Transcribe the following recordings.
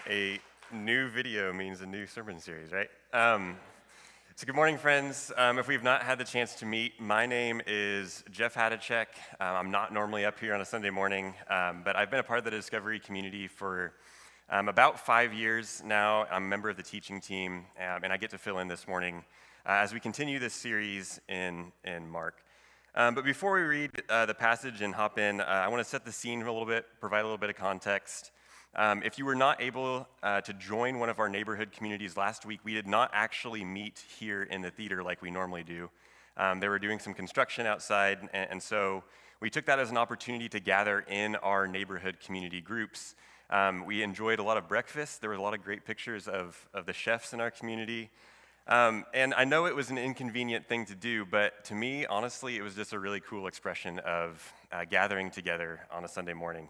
A new video means a new sermon series, right? So good morning, friends. If we've not had the chance to meet, my name is Jeff Hadacek. I'm not normally up here on a Sunday morning, but I've been a part of the Discovery community for about 5 years now. I'm a member of the teaching team, and I get to fill in this morning as we continue this series in Mark. But before we read the passage and hop in, I want to set the scene a little bit, provide a little bit of context. If you were not able to join one of our neighborhood communities last week, we did not actually meet here in the theater like we normally do. They were doing some construction outside, and so we took that as an opportunity to gather in our neighborhood community groups. We enjoyed a lot of breakfast. There were a lot of great pictures of the chefs in our community. And I know it was an inconvenient thing to do, but to me, honestly, it was just a really cool expression of gathering together on a Sunday morning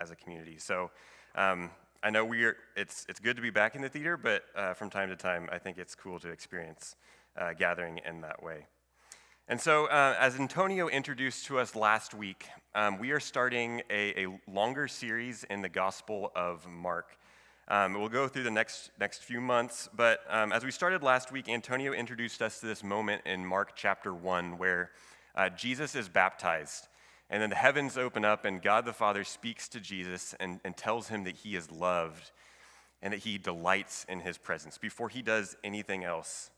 as a community. So I know it's good to be back in the theater, but from time to time, I think it's cool to experience gathering in that way. And so, as Antonio introduced to us last week, we are starting a longer series in the Gospel of Mark. We'll go through the next few months, but as we started last week, Antonio introduced us to this moment in Mark chapter 1 where Jesus is baptized. And then the heavens open up, and God the Father speaks to Jesus and tells him that he is loved and that he delights in his presence before he does anything else.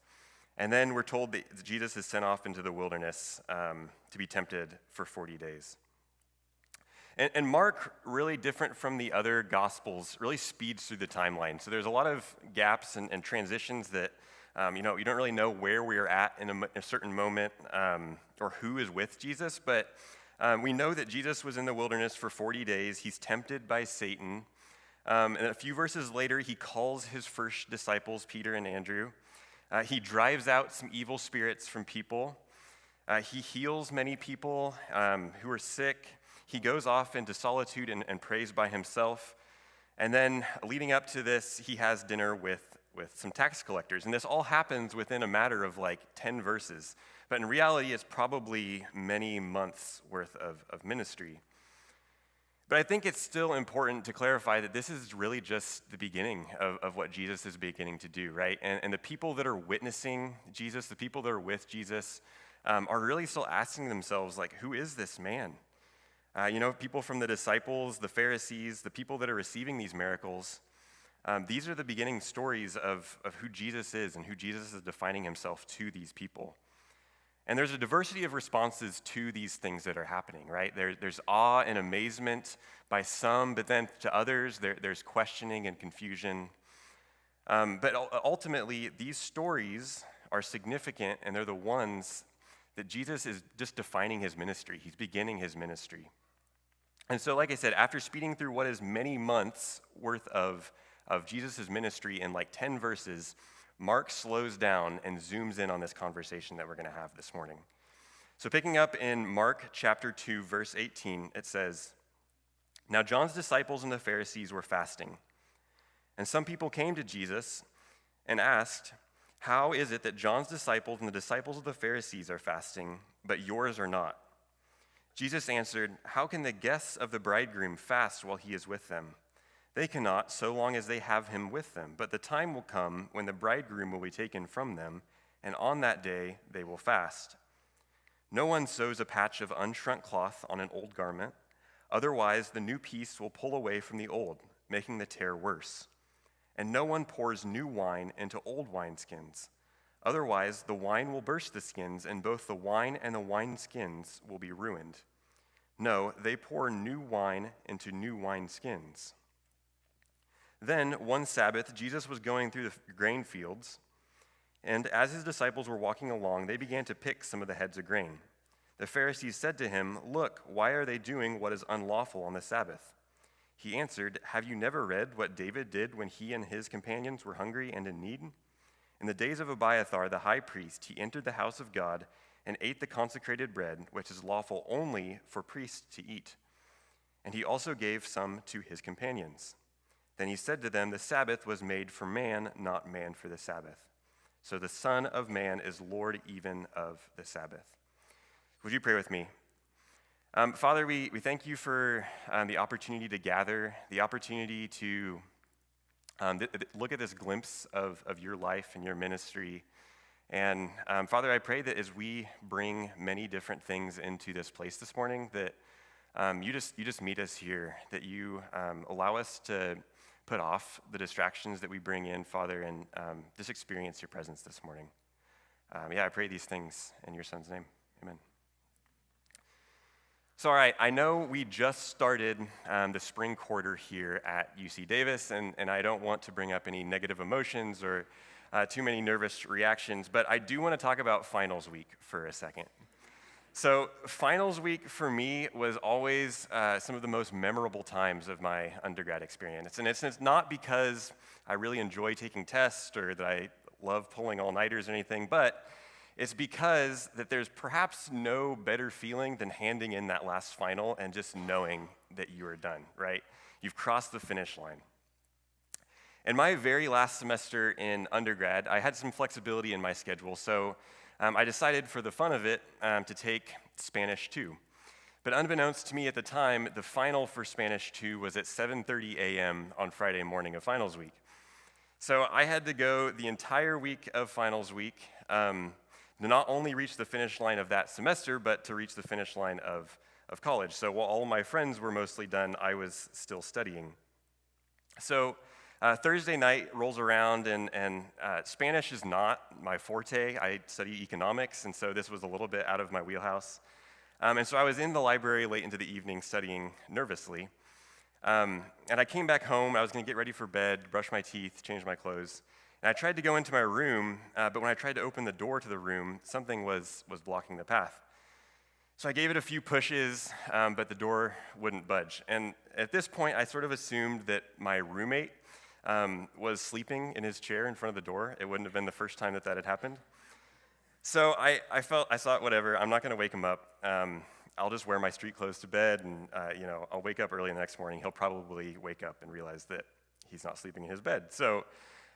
And then we're told that Jesus is sent off into the wilderness to be tempted for 40 days. And Mark, really different from the other Gospels, really speeds through the timeline. So there's a lot of gaps and transitions that, you don't really know where we're at in a certain moment or who is with Jesus, but we know that Jesus was in the wilderness for 40 days. He's tempted by Satan. And a few verses later, he calls his first disciples, Peter and Andrew. He drives out some evil spirits from people. He heals many people who are sick. He goes off into solitude and prays by himself. And then leading up to this, he has dinner with some tax collectors. And this all happens within a matter of like 10 verses. But in reality, it's probably many months worth of ministry. But I think it's still important to clarify that this is really just the beginning of what Jesus is beginning to do, right? And the people that are witnessing Jesus, the people that are with Jesus, are really still asking themselves, like, who is this man? People from the disciples, the Pharisees, the people that are receiving these miracles, these are the beginning stories of who Jesus is and who Jesus is defining himself to these people. And there's a diversity of responses to these things that are happening, right? There's awe and amazement by some, but then to others, there's questioning and confusion. But ultimately, these stories are significant, and they're the ones that Jesus is just defining his ministry. He's beginning his ministry. And so, like I said, after speeding through what is many months worth of Jesus' ministry in like 10 verses, Mark slows down and zooms in on this conversation that we're going to have this morning. So picking up in Mark chapter 2, verse 18, it says, "Now John's disciples and the Pharisees were fasting. And some people came to Jesus and asked, 'How is it that John's disciples and the disciples of the Pharisees are fasting, but yours are not?' Jesus answered, 'How can the guests of the bridegroom fast while he is with them? They cannot, so long as they have him with them. But the time will come when the bridegroom will be taken from them, and on that day they will fast. No one sews a patch of unshrunk cloth on an old garment. Otherwise, the new piece will pull away from the old, making the tear worse. And no one pours new wine into old wineskins. Otherwise, the wine will burst the skins, and both the wine and the wineskins will be ruined. No, they pour new wine into new wineskins.' Then, one Sabbath, Jesus was going through the grain fields, and as his disciples were walking along, they began to pick some of the heads of grain. The Pharisees said to him, 'Look, why are they doing what is unlawful on the Sabbath?' He answered, 'Have you never read what David did when he and his companions were hungry and in need? In the days of Abiathar the high priest, he entered the house of God and ate the consecrated bread, which is lawful only for priests to eat. And he also gave some to his companions. Then he said to them, the Sabbath was made for man, not man for the Sabbath. So the Son of Man is Lord even of the Sabbath." Would you pray with me? Father, we thank you for the opportunity to gather, the opportunity to Look at this glimpse of your life and your ministry. And Father, I pray that as we bring many different things into this place this morning, that you just meet us here, that you allow us to put off the distractions that we bring in, Father, and just experience your presence this morning. I pray these things in your Son's name. Amen. So, all right, I know we just started the spring quarter here at UC Davis, and I don't want to bring up any negative emotions or too many nervous reactions, but I do want to talk about finals week for a second. So, finals week for me was always some of the most memorable times of my undergrad experience. And it's not because I really enjoy taking tests or that I love pulling all-nighters or anything, but it's because that there's perhaps no better feeling than handing in that last final and just knowing that you are done, right? You've crossed the finish line. In my very last semester in undergrad, I had some flexibility in my schedule, so I decided for the fun of it to take Spanish 2. But unbeknownst to me at the time, the final for Spanish 2 was at 7:30 a.m. on Friday morning of finals week. So I had to go the entire week of finals week to not only reach the finish line of that semester, but to reach the finish line of college. So while all my friends were mostly done, I was still studying. So Thursday night rolls around, and Spanish is not my forte. I study economics, and so this was a little bit out of my wheelhouse. And so I was in the library late into the evening studying nervously. And I came back home. I was going to get ready for bed, brush my teeth, change my clothes. And I tried to go into my room, but when I tried to open the door to the room, something was blocking the path. So I gave it a few pushes, but the door wouldn't budge. And at this point, I sort of assumed that my roommate was sleeping in his chair in front of the door. It wouldn't have been the first time that had happened. So I thought, whatever, I'm not going to wake him up. I'll just wear my street clothes to bed, and I'll wake up early the next morning. He'll probably wake up and realize that he's not sleeping in his bed. So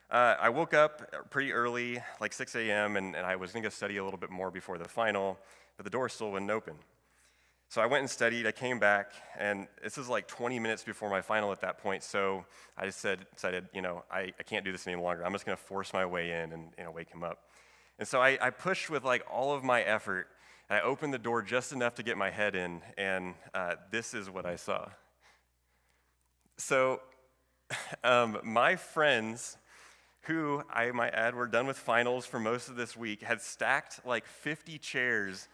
I woke up pretty early, like 6 a.m., and I was going to study a little bit more before the final, but the door still wouldn't open. So I went and studied. I came back, and this is like 20 minutes before my final at that point, so I just decided, I can't do this any longer. I'm just going to force my way in and wake him up. And so I pushed with like all of my effort. I opened the door just enough to get my head in, and this is what I saw. So my friends, who I might add were done with finals for most of this week, had stacked like 50 chairs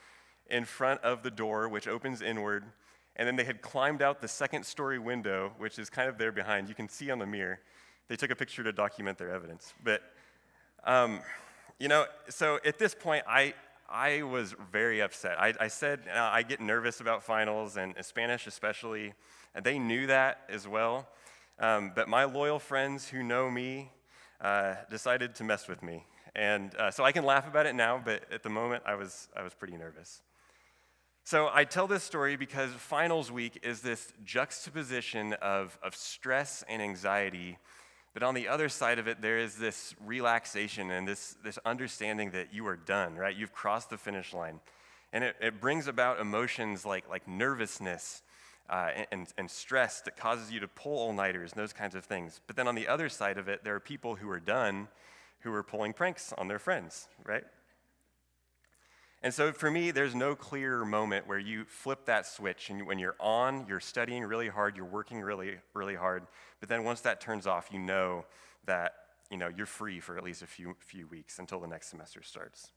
in front of the door, which opens inward, and then they had climbed out the second-story window, which is kind of there behind. You can see on the mirror. They took a picture to document their evidence. But, so at this point, I was very upset. I said I get nervous about finals, and Spanish especially, and they knew that as well. But my loyal friends who know me decided to mess with me. And so I can laugh about it now, but at the moment, I was pretty nervous. So I tell this story because finals week is this juxtaposition of stress and anxiety, but on the other side of it, there is this relaxation and this understanding that you are done, right? You've crossed the finish line. And it brings about emotions like nervousness and stress that causes you to pull all-nighters and those kinds of things. But then on the other side of it, there are people who are done who are pulling pranks on their friends, right? And so for me, there's no clearer moment where you flip that switch, and when you're on, you're studying really hard, you're working really, really hard, but then once that turns off, you know that you're free for at least a few weeks until the next semester starts.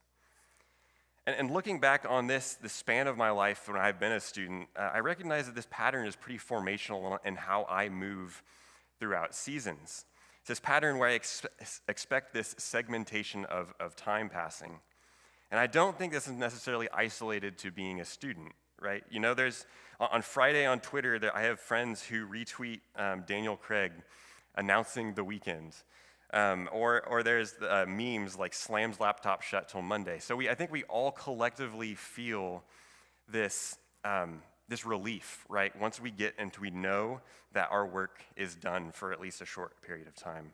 And looking back on the span of my life when I've been a student, I recognize that this pattern is pretty formational in how I move throughout seasons. It's this pattern where I expect this segmentation of time passing. And I don't think this is necessarily isolated to being a student, right? There's, on Friday on Twitter, I have friends who retweet Daniel Craig announcing the weekend. Or there's memes like slams laptop shut till Monday. So I think we all collectively feel this relief, right? Once we get and we know that our work is done for at least a short period of time.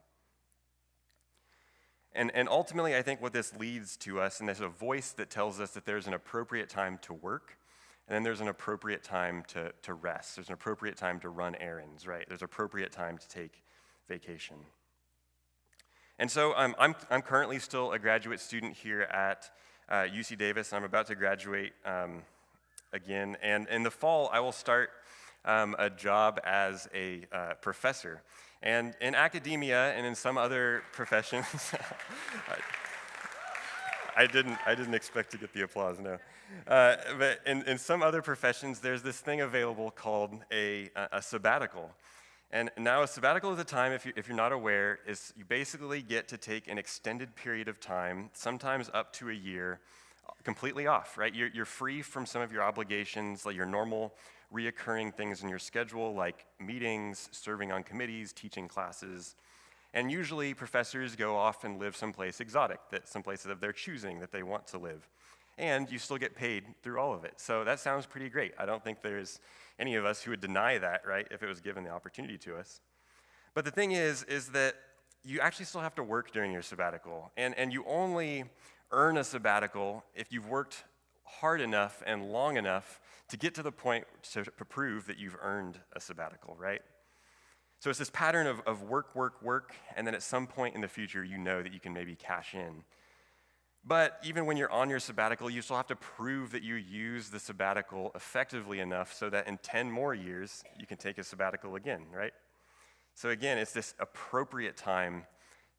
And ultimately, I think what this leads to us, and there's a voice that tells us that there's an appropriate time to work, and then there's an appropriate time to rest. There's an appropriate time to run errands, right? There's an appropriate time to take vacation. And so I'm currently still a graduate student here at UC Davis, and I'm about to graduate again. And in the fall, I will start a job as a professor. And in academia and in some other professions, I didn't expect to get the applause, no. But in some other professions, there's this thing available called a sabbatical. And now a sabbatical is a time, if you're not aware, is you basically get to take an extended period of time, sometimes up to a year, completely off, right? You're free from some of your obligations, like your normal reoccurring things in your schedule, like meetings, serving on committees, teaching classes. And usually professors go off and live someplace exotic, someplace of their choosing that they want to live. And you still get paid through all of it. So that sounds pretty great. I don't think there's any of us who would deny that, right, if it was given the opportunity to us. But the thing is that you actually still have to work during your sabbatical. And you only earn a sabbatical if you've worked hard enough and long enough to get to the point to prove that you've earned a sabbatical, right? So it's this pattern of work, work, work, and then at some point in the future, you know that you can maybe cash in. But even when you're on your sabbatical, you still have to prove that you use the sabbatical effectively enough so that in 10 more years, you can take a sabbatical again, right? So again, it's this appropriate time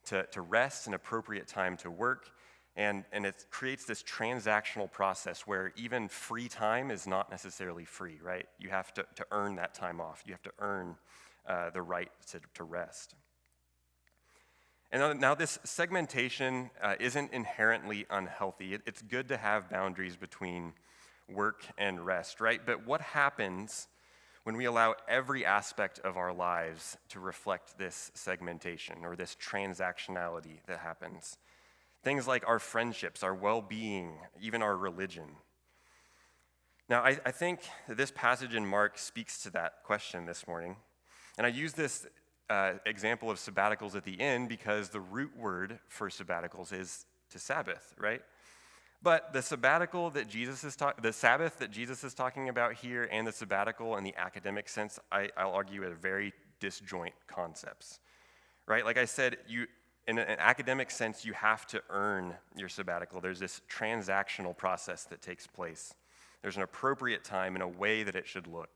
to rest, an appropriate time to work, and it creates this transactional process where even free time is not necessarily free, right? You have to earn that time off. You have to earn the right to rest. And now this segmentation isn't inherently unhealthy. It's good to have boundaries between work and rest, right? But what happens when we allow every aspect of our lives to reflect this segmentation or this transactionality that happens? Things like our friendships, our well-being, even our religion. Now, I think that this passage in Mark speaks to that question this morning. And I use this example of sabbaticals at the end because the root word for sabbaticals is to Sabbath, right? But the sabbatical that the Sabbath that Jesus is talking about here and the sabbatical in the academic sense, I'll argue are very disjoint concepts, right? Like I said, in an academic sense, you have to earn your sabbatical. There's this transactional process that takes place. There's an appropriate time and a way that it should look.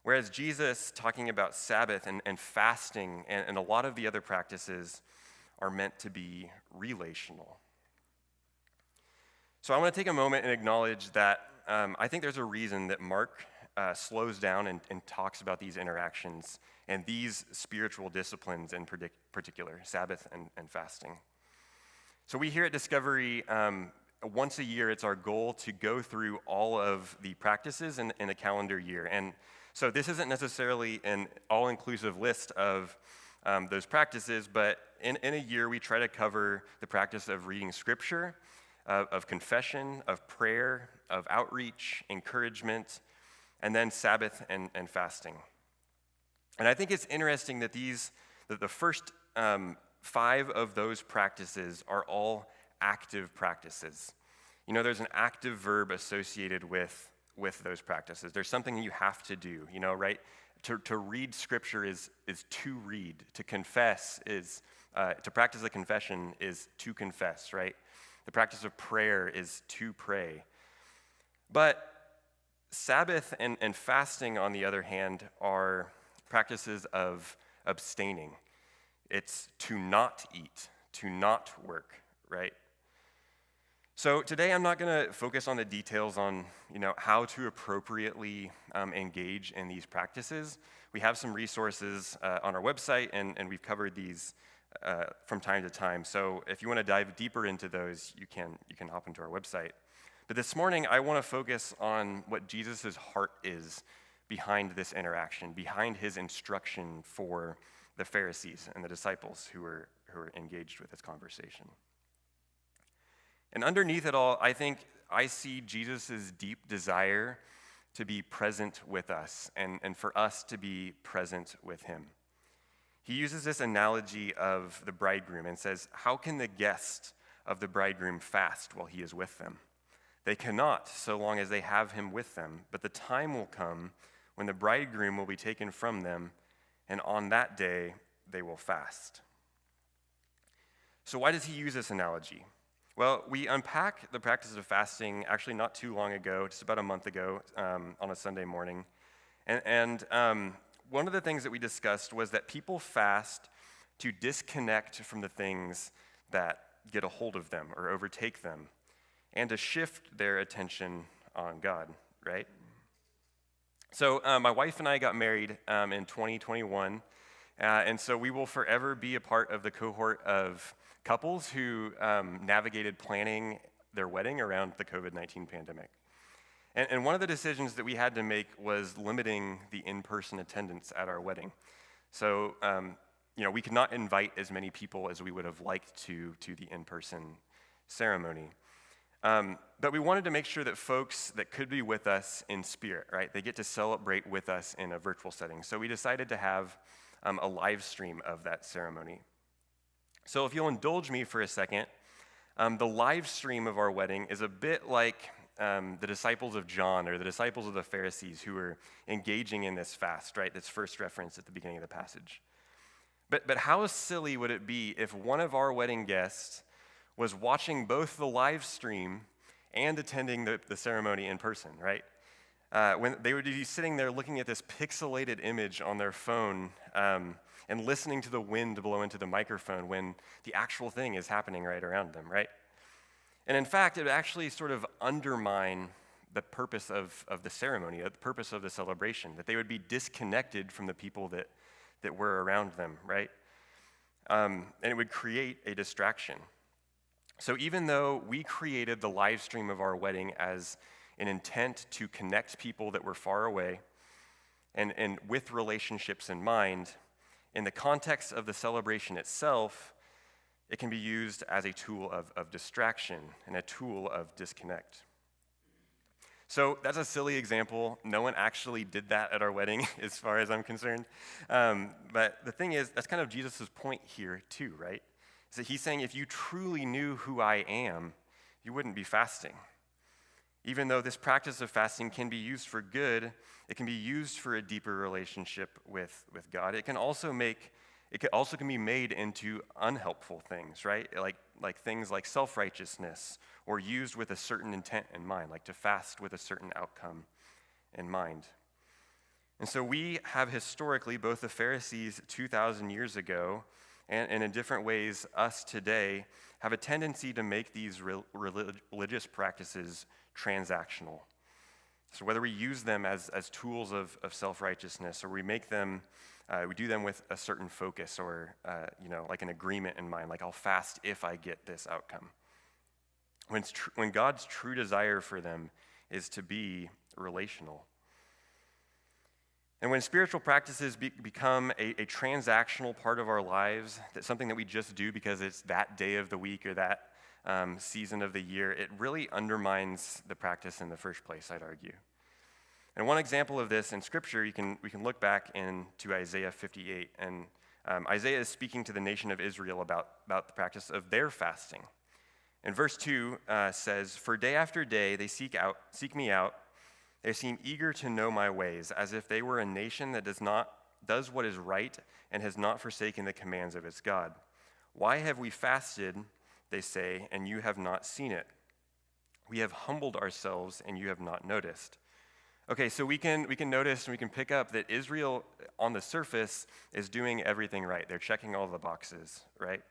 Whereas Jesus, talking about Sabbath and fasting and a lot of the other practices, are meant to be relational. So I want to take a moment and acknowledge that I think there's a reason that Mark slows down and talks about these interactions and these spiritual disciplines in particular, Sabbath and fasting. So we here at Discovery, once a year, it's our goal to go through all of the practices in a calendar year. And so this isn't necessarily an all-inclusive list of those practices, but in a year, we try to cover the practice of reading scripture, of confession, of prayer, of outreach, encouragement, and then Sabbath and fasting. And I think it's interesting that the first 5 of those practices are all active practices. You know, there's an active verb associated with those practices. There's something you have to do, you know, right? To read scripture is to read. To confess is, to practice a confession is to confess, right? The practice of prayer is to pray. But Sabbath and fasting, on the other hand, are practices of abstaining. It's to not eat, to not work, right? So today I'm not going to focus on the details on, you know, how to appropriately engage in these practices. We have some resources on our website, and we've covered these from time to time. So if you want to dive deeper into those, you can hop into our website. But this morning, I want to focus on what Jesus' heart is behind this interaction, behind his instruction for the Pharisees and the disciples who were engaged with this conversation. And underneath it all, I think I see Jesus' deep desire to be present with us and for us to be present with him. He uses this analogy of the bridegroom and says, how can the guest of the bridegroom fast while he is with them? They cannot so long as they have him with them, but the time will come when the bridegroom will be taken from them, and on that day they will fast. So why does he use this analogy? Well, we unpacked the practice of fasting actually not too long ago, just about a month ago, on a Sunday morning. And one of the things that we discussed was that people fast to disconnect from the things that get a hold of them or overtake them, and to shift their attention on God, right? So my wife and I got married in 2021, and so we will forever be a part of the cohort of couples who navigated planning their wedding around the COVID-19 pandemic. And one of the decisions that we had to make was limiting the in-person attendance at our wedding. So, we could not invite as many people as we would have liked to the in-person ceremony. But we wanted to make sure that folks that could be with us in spirit, right, they get to celebrate with us in a virtual setting. So we decided to have a live stream of that ceremony. So if you'll indulge me for a second, the live stream of our wedding is a bit like the disciples of John or the disciples of the Pharisees who were engaging in this fast, right? That's first referenced at the beginning of the passage. But how silly would it be if one of our wedding guests was watching both the live stream and attending the ceremony in person, right? When they would be sitting there looking at this pixelated image on their phone and listening to the wind blow into the microphone when the actual thing is happening right around them, right? And in fact, it would actually sort of undermine the purpose of the ceremony, the purpose of the celebration, that they would be disconnected from the people that were around them, right? And it would create a distraction. So even though we created the live stream of our wedding as an intent to connect people that were far away and with relationships in mind, in the context of the celebration itself, it can be used as a tool of distraction and a tool of disconnect. So that's a silly example. No one actually did that at our wedding, as far as I'm concerned. But the thing is, that's kind of Jesus' point here too, right? Is that he's saying if you truly knew who I am, you wouldn't be fasting. Even though this practice of fasting can be used for good, it can be used for a deeper relationship with God. It can also be made into unhelpful things, right? Like things like self-righteousness, or used with a certain intent in mind, like to fast with a certain outcome in mind. And so we have historically, both the Pharisees 2,000 years ago and in different ways us today, have a tendency to make these religious practices transactional. So whether we use them as tools of self-righteousness, or we make them, we do them with a certain focus, or like an agreement in mind, like I'll fast if I get this outcome. When God's true desire for them is to be relational. And when spiritual practices become a transactional part of our lives, that's something that we just do because it's that day of the week or that season of the year, it really undermines the practice in the first place, I'd argue. And one example of this in Scripture, we can look back into Isaiah 58, and Isaiah is speaking to the nation of Israel about the practice of their fasting. And verse 2 says, "For day after day they seek me out. They seem eager to know my ways, as if they were a nation that does what is right and has not forsaken the commands of its God. Why have we fasted, they say, and you have not seen it? We have humbled ourselves, and you have not noticed." Okay, so we can notice and we can pick up that Israel on the surface is doing everything right. They're checking all the boxes, right?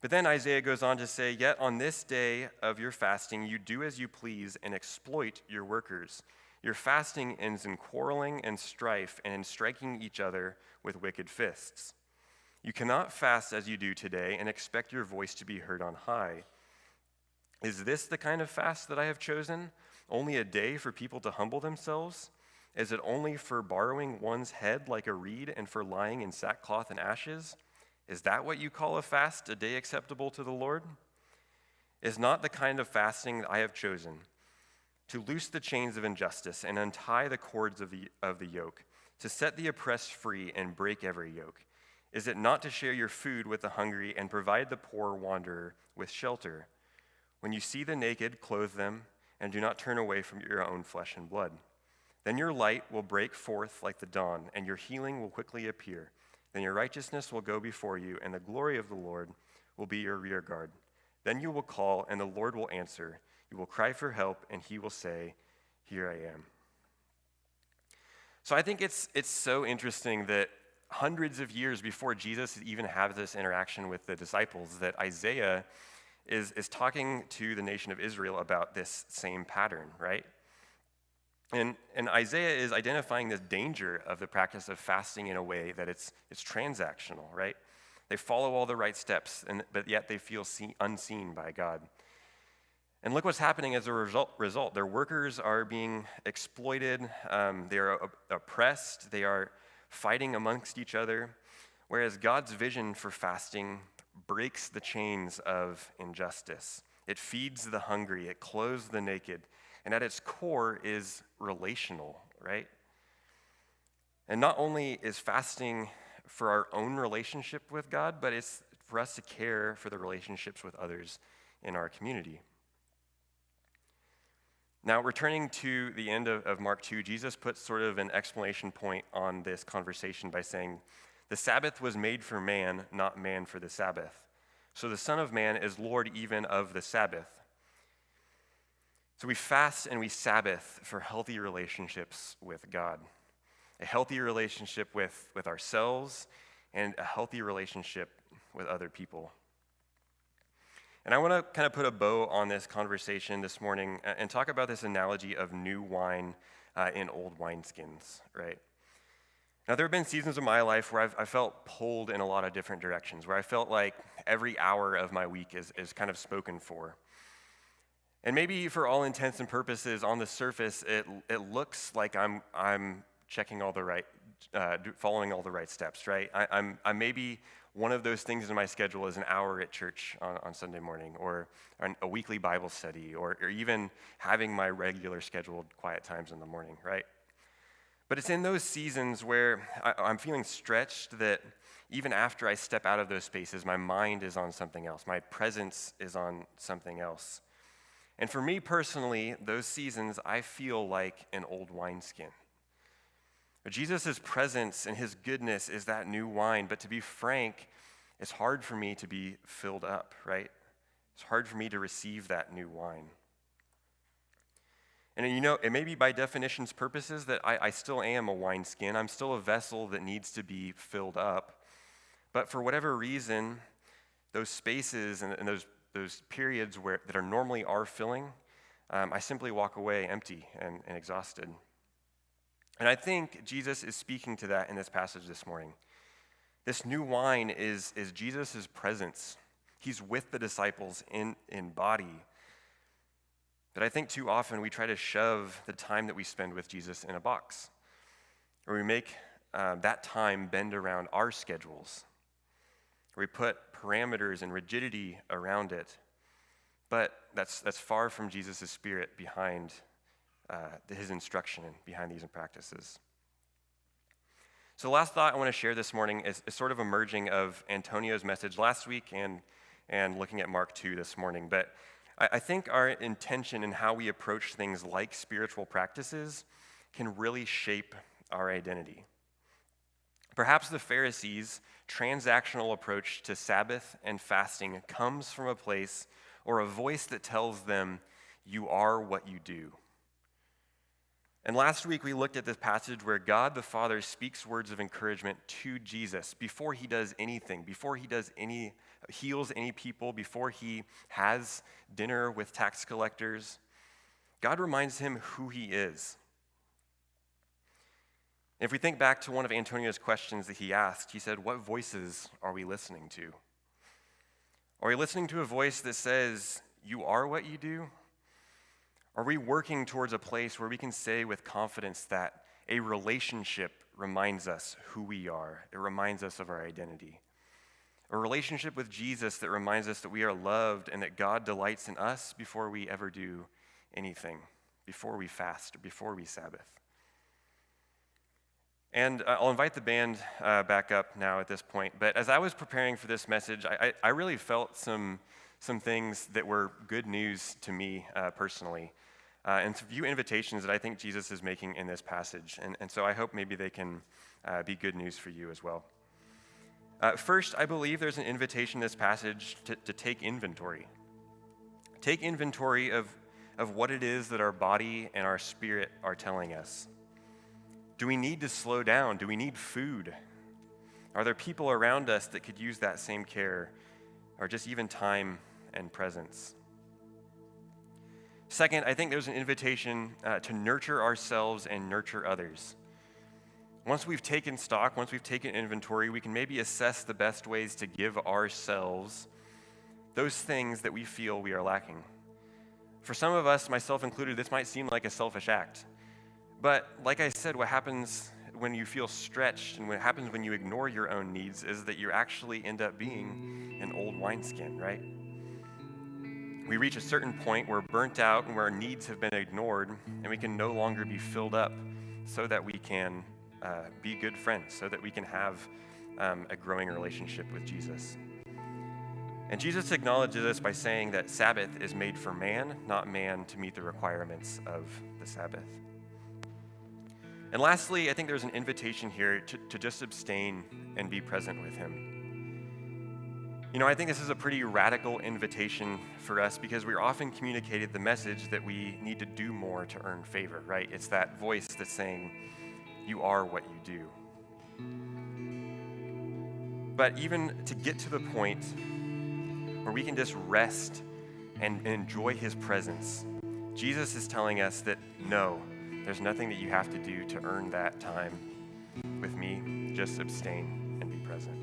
But then Isaiah goes on to say, "Yet on this day of your fasting, you do as you please and exploit your workers. Your fasting ends in quarreling and strife and in striking each other with wicked fists. You cannot fast as you do today and expect your voice to be heard on high. Is this the kind of fast that I have chosen? Only a day for people to humble themselves? Is it only for borrowing one's head like a reed and for lying in sackcloth and ashes? Is that what you call a fast, a day acceptable to the Lord? Is not the kind of fasting that I have chosen to loose the chains of injustice and untie the cords of the yoke, to set the oppressed free and break every yoke? Is it not to share your food with the hungry and provide the poor wanderer with shelter? When you see the naked, clothe them, and do not turn away from your own flesh and blood. Then your light will break forth like the dawn, and your healing will quickly appear. Then your righteousness will go before you, and the glory of the Lord will be your rear guard. Then you will call, and the Lord will answer. You will cry for help, and he will say, 'Here I am.'" So I think it's so interesting that hundreds of years before Jesus even had this interaction with the disciples, that Isaiah is talking to the nation of Israel about this same pattern, right? And Isaiah is identifying this danger of the practice of fasting in a way that it's transactional, right? They follow all the right steps, but yet they feel unseen by God. And look what's happening as a result. Their workers are being exploited. They are oppressed. They are fighting amongst each other, whereas God's vision for fasting breaks the chains of injustice. It feeds the hungry. It clothes the naked. And at its core is relational, right? And not only is fasting for our own relationship with God, but it's for us to care for the relationships with others in our community. Now, returning to the end of Mark 2, Jesus puts sort of an exclamation point on this conversation by saying, "The Sabbath was made for man, not man for the Sabbath. So the Son of Man is Lord even of the Sabbath." So we fast and we Sabbath for healthy relationships with God, a healthy relationship with ourselves, and a healthy relationship with other people. And I want to kind of put a bow on this conversation this morning and talk about this analogy of new wine in old wineskins, right? Now, there have been seasons of my life where I felt pulled in a lot of different directions, where I felt like every hour of my week is kind of spoken for. And maybe for all intents and purposes, on the surface, it looks like I'm checking all the right, following all the right steps, right? I maybe one of those things in my schedule is an hour at church on Sunday morning, or a weekly Bible study, or even having my regular scheduled quiet times in the morning, right? But it's in those seasons where I'm feeling stretched that even after I step out of those spaces, my mind is on something else. My presence is on something else. And for me personally, those seasons, I feel like an old wineskin. Jesus' presence and his goodness is that new wine, but to be frank, it's hard for me to be filled up, right? It's hard for me to receive that new wine. And it may be by definition's purposes that I still am a wineskin. I'm still a vessel that needs to be filled up. But for whatever reason, those spaces and those periods that are normally are filling, I simply walk away empty and exhausted. And I think Jesus is speaking to that in this passage this morning. This new wine is Jesus' presence. He's with the disciples in body. But I think too often we try to shove the time that we spend with Jesus in a box, or we make that time bend around our schedules, or we put parameters and rigidity around it. But that's far from Jesus' spirit behind his instruction and behind these practices. So the last thought I want to share this morning is sort of a merging of Antonio's message last week and looking at Mark 2 this morning. But I think our intention in how we approach things like spiritual practices can really shape our identity. Perhaps the Pharisees' transactional approach to Sabbath and fasting comes from a place or a voice that tells them, "You are what you do." And last week we looked at this passage where God the Father speaks words of encouragement to Jesus before he does anything, before he heals any people, before he has dinner with tax collectors. God reminds him who he is. If we think back to one of Antonio's questions that he asked, he said, "What voices are we listening to? Are we listening to a voice that says, 'You are what you do'? Are we working towards a place where we can say with confidence that a relationship reminds us who we are? It reminds us of our identity. A relationship with Jesus that reminds us that we are loved and that God delights in us before we ever do anything, before we fast, or before we Sabbath." And I'll invite the band back up now at this point. But as I was preparing for this message, I really felt some things that were good news to me personally, and a few invitations that I think Jesus is making in this passage. And so I hope maybe they can be good news for you as well. First, I believe there's an invitation in this passage to take inventory. Take inventory of what it is that our body and our spirit are telling us. Do we need to slow down? Do we need food? Are there people around us that could use that same care, or just even time and presence? Second, I think there's an invitation to nurture ourselves and nurture others. Once we've taken stock, once we've taken inventory, we can maybe assess the best ways to give ourselves those things that we feel we are lacking. For some of us, myself included, this might seem like a selfish act. But like I said, what happens when you feel stretched and what happens when you ignore your own needs is that you actually end up being an old wineskin, right? We reach a certain point where we're burnt out and where our needs have been ignored, and we can no longer be filled up so that we can be good friends, so that we can have a growing relationship with Jesus. And Jesus acknowledges this by saying that Sabbath is made for man, not man to meet the requirements of the Sabbath. And lastly, I think there's an invitation here to just abstain and be present with him. You know, I think this is a pretty radical invitation for us because we're often communicated the message that we need to do more to earn favor, right? It's that voice that's saying, you are what you do. But even to get to the point where we can just rest and enjoy his presence, Jesus is telling us that no, there's nothing that you have to do to earn that time with me. Just abstain and be present.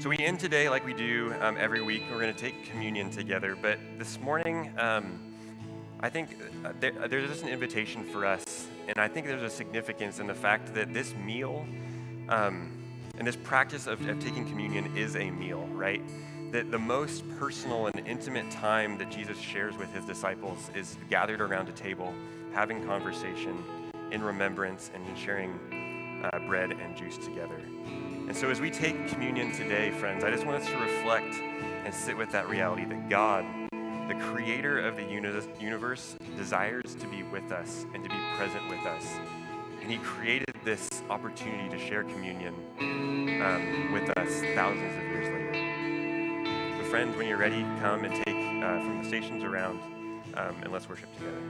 So we end today like we do every week. We're going to take communion together. But this morning, I think there's just an invitation for us. And I think there's a significance in the fact that this meal and this practice of taking communion is a meal, right? That the most personal and intimate time that Jesus shares with his disciples is gathered around a table, having conversation in remembrance and sharing bread and juice together. And so as we take communion today, friends, I just want us to reflect and sit with that reality that God, the creator of the universe, desires to be with us and to be present with us. And he created this opportunity to share communion with us thousands of years later. So friends, when you're ready, come and take from the stations around, and let's worship together.